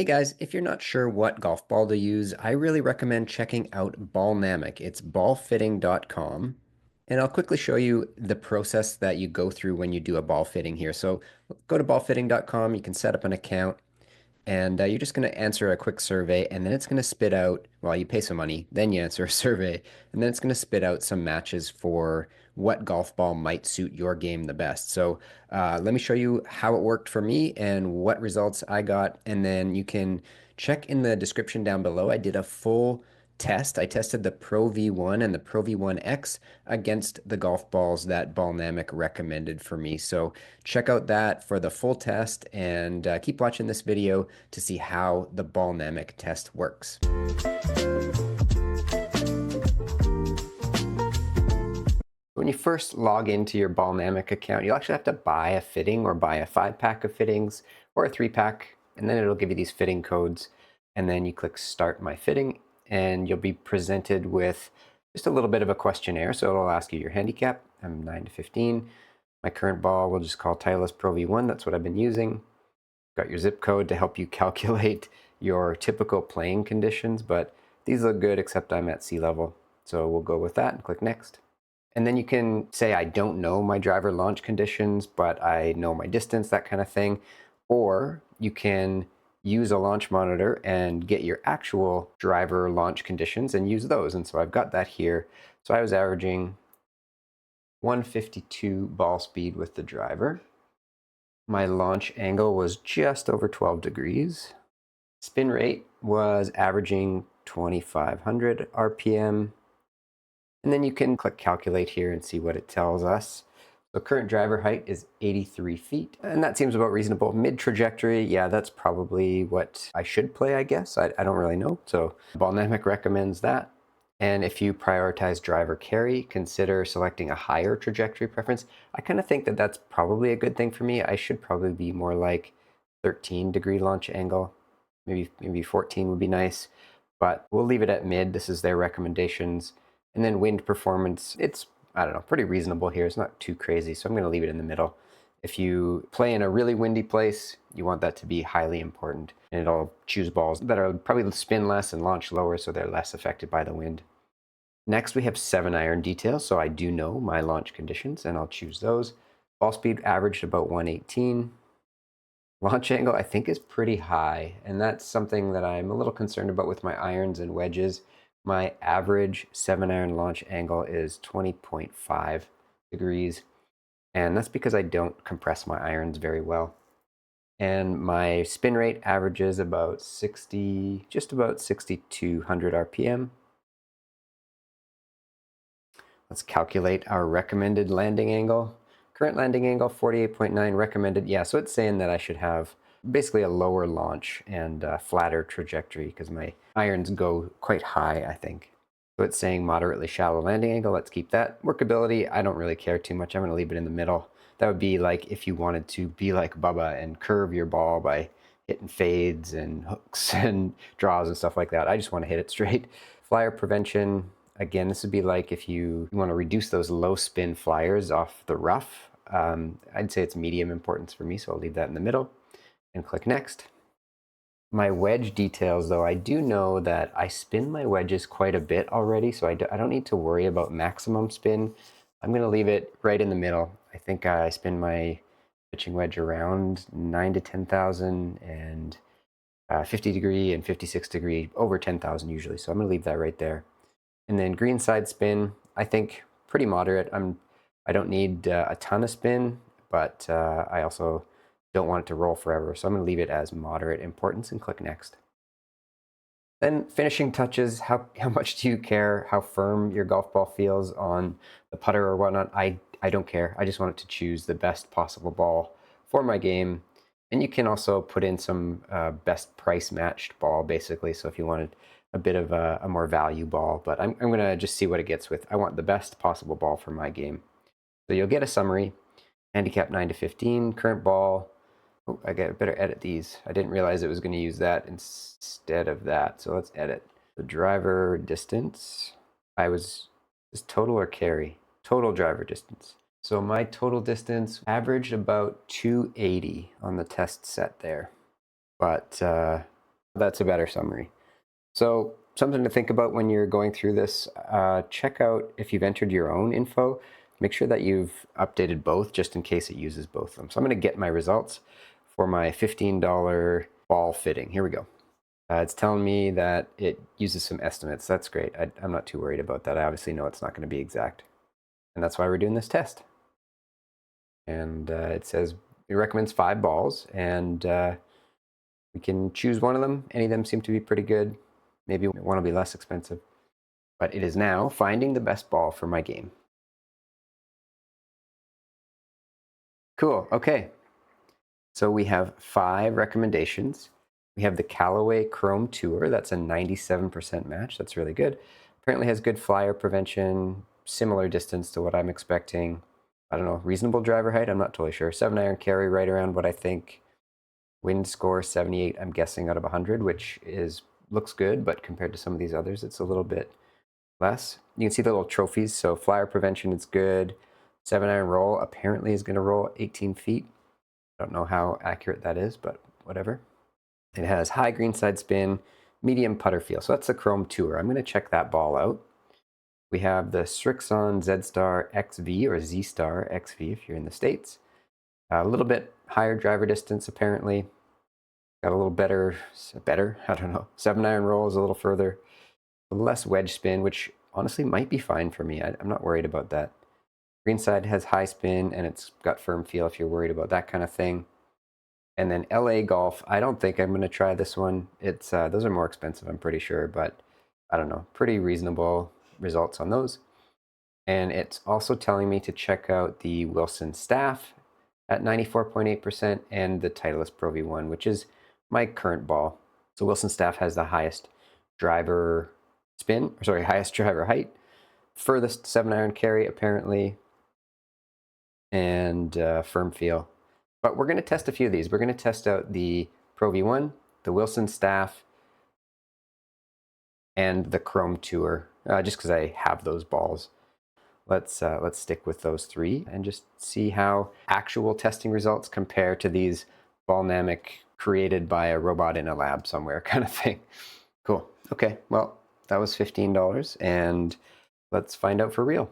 Hey guys, if you're not sure what golf ball to use, I really recommend checking out Ballnamic. It's ballfitting.com. And I'll quickly show you the process that you go through when you do a ball fitting here. So go to ballfitting.com, you can set up an account, and you're just going to answer a quick survey, and then it's going to spit out, well, you pay some money, then you answer a survey, and then it's going to spit out some matches for what golf ball might suit your game the best. So let me show you how it worked for me and what results I got, and then you can check in the description down below. I did a full test. I tested the Pro V1 and the Pro V1X against the golf balls that Ballnamic recommended for me. So check out that for the full test and keep watching this video to see how the Ballnamic test works. When you first log into your Ballnamic account, you'll actually have to buy a fitting or buy a 5-pack of fittings or a 3-pack, and then it'll give you these fitting codes. And then you click Start My Fitting, and you'll be presented with just a little bit of a questionnaire. So it'll ask you your handicap. I'm 9 to 15. My current ball, we'll just call Titleist Pro V1. That's what I've been using. Got your zip code to help you calculate your typical playing conditions, but these look good except I'm at sea level. So we'll go with that and click Next. And then you can say, I don't know my driver launch conditions, but I know my distance, that kind of thing. Or you can use a launch monitor and get your actual driver launch conditions and use those. And so I've got that here. So I was averaging 152 ball speed with the driver. My launch angle was just over 12 degrees. Spin rate was averaging 2,500 RPM. And then you can click calculate here and see what it tells us. So current driver height is 83 feet, and that seems about reasonable. Mid trajectory, yeah, that's probably what I should play, I guess. I don't really know. So Ballnamic recommends that. And if you prioritize driver carry, consider selecting a higher trajectory preference. I kind of think that that's probably a good thing for me. I should probably be more like 13-degree launch angle. Maybe 14 would be nice, but we'll leave it at mid. This is their recommendations. And then wind performance, it's, I don't know, pretty reasonable here. It's not too crazy, so I'm going to leave it in the middle. If you play in a really windy place, you want that to be highly important. And it'll choose balls that are probably spin less and launch lower, so they're less affected by the wind. Next, we have 7-iron details, so I do know my launch conditions, and I'll choose those. Ball speed averaged about 118. Launch angle, I think, is pretty high, and that's something that I'm a little concerned about with my irons and wedges. My average 7-iron launch angle is 20.5 degrees, and that's because I don't compress my irons very well. And my spin rate averages about 60, just about 6,200 RPM. Let's calculate our recommended landing angle. Current landing angle, 48.9, recommended. Yeah, so it's saying that I should have basically a lower launch and a flatter trajectory because my irons go quite high, I think. So it's saying moderately shallow landing angle. Let's keep that. Workability, I don't really care too much. I'm going to leave it in the middle. That would be like if you wanted to be like Bubba and curve your ball by hitting fades and hooks and draws and stuff like that. I just want to hit it straight. Flyer prevention, again, this would be like if you want to reduce those low spin flyers off the rough. I'd say it's medium importance for me, so I'll leave that in the middle and click Next. My wedge details, though, I do know that I spin my wedges quite a bit already, so I don't need to worry about maximum spin. I'm going to leave it right in the middle. I think I spin my pitching wedge around 9 to 10,000 and 50 degree and 56 degree, over 10,000 usually, so I'm going to leave that right there. And then green side spin, I think pretty moderate. I don't need a ton of spin, but I also don't want it to roll forever. So I'm going to leave it as moderate importance and click Next. Then finishing touches, how much do you care how firm your golf ball feels on the putter or whatnot? I don't care. I just want it to choose the best possible ball for my game. And you can also put in some best price matched ball, basically. So if you wanted a bit of a more value ball, but I'm going to just see what it gets with. I want the best possible ball for my game. So you'll get a summary. Handicap 9 to 15, current ball. Oh, I better edit these. I didn't realize it was going to use that instead of that. So let's edit. The driver distance. Is total or carry? Total driver distance. So my total distance averaged about 280 on the test set there. But That's a better summary. So something to think about when you're going through this, check out if you've entered your own info, make sure that you've updated both just in case it uses both of them. So I'm going to get my results for my $15 ball fitting. Here we go. It's telling me that it uses some estimates. That's great. I'm not too worried about that. I obviously know it's not going to be exact. And that's why we're doing this test. And it says it recommends 5 balls, and we can choose one of them. Any of them seem to be pretty good. Maybe one will be less expensive. But it is now finding the best ball for my game. Cool. Okay. So we have 5 recommendations. We have the Callaway Chrome Tour. That's a 97% match. That's really good. Apparently has good flyer prevention, similar distance to what I'm expecting. I don't know, reasonable driver height. I'm not totally sure. 7-iron carry right around what I think. Wind score 78, I'm guessing, out of 100, which looks good, but compared to some of these others, it's a little bit less. You can see the little trophies. So flyer prevention is good. 7-iron roll apparently is going to roll 18 feet. I don't know how accurate that is, but whatever. It has high greenside spin, medium putter feel. So that's the Chrome Tour. I'm going to check that ball out. We have the Srixon Z-Star XV or Z-Star XV if you're in the States. A little bit higher driver distance apparently. Got a little better, I don't know. 7-iron roll is a little further. Less wedge spin, which honestly might be fine for me. I'm not worried about that. Greenside has high spin and it's got firm feel if you're worried about that kind of thing. And then LA Golf, I don't think I'm going to try this one. It's those are more expensive, I'm pretty sure, but I don't know. Pretty reasonable results on those. And it's also telling me to check out the Wilson Staff at 94.8% and the Titleist Pro V1, which is my current ball. So Wilson Staff has the highest driver highest driver height, furthest 7-iron carry apparently, and firm feel. But we're going to test a few of these. We're going to test out the Pro V1, the Wilson Staff, and the Chrome Tour, just because I have those balls. Let's stick with those 3 and just see how actual testing results compare to these Ballnamic created by a robot in a lab somewhere kind of thing. Cool. Okay, well, that was $15, and let's find out for real.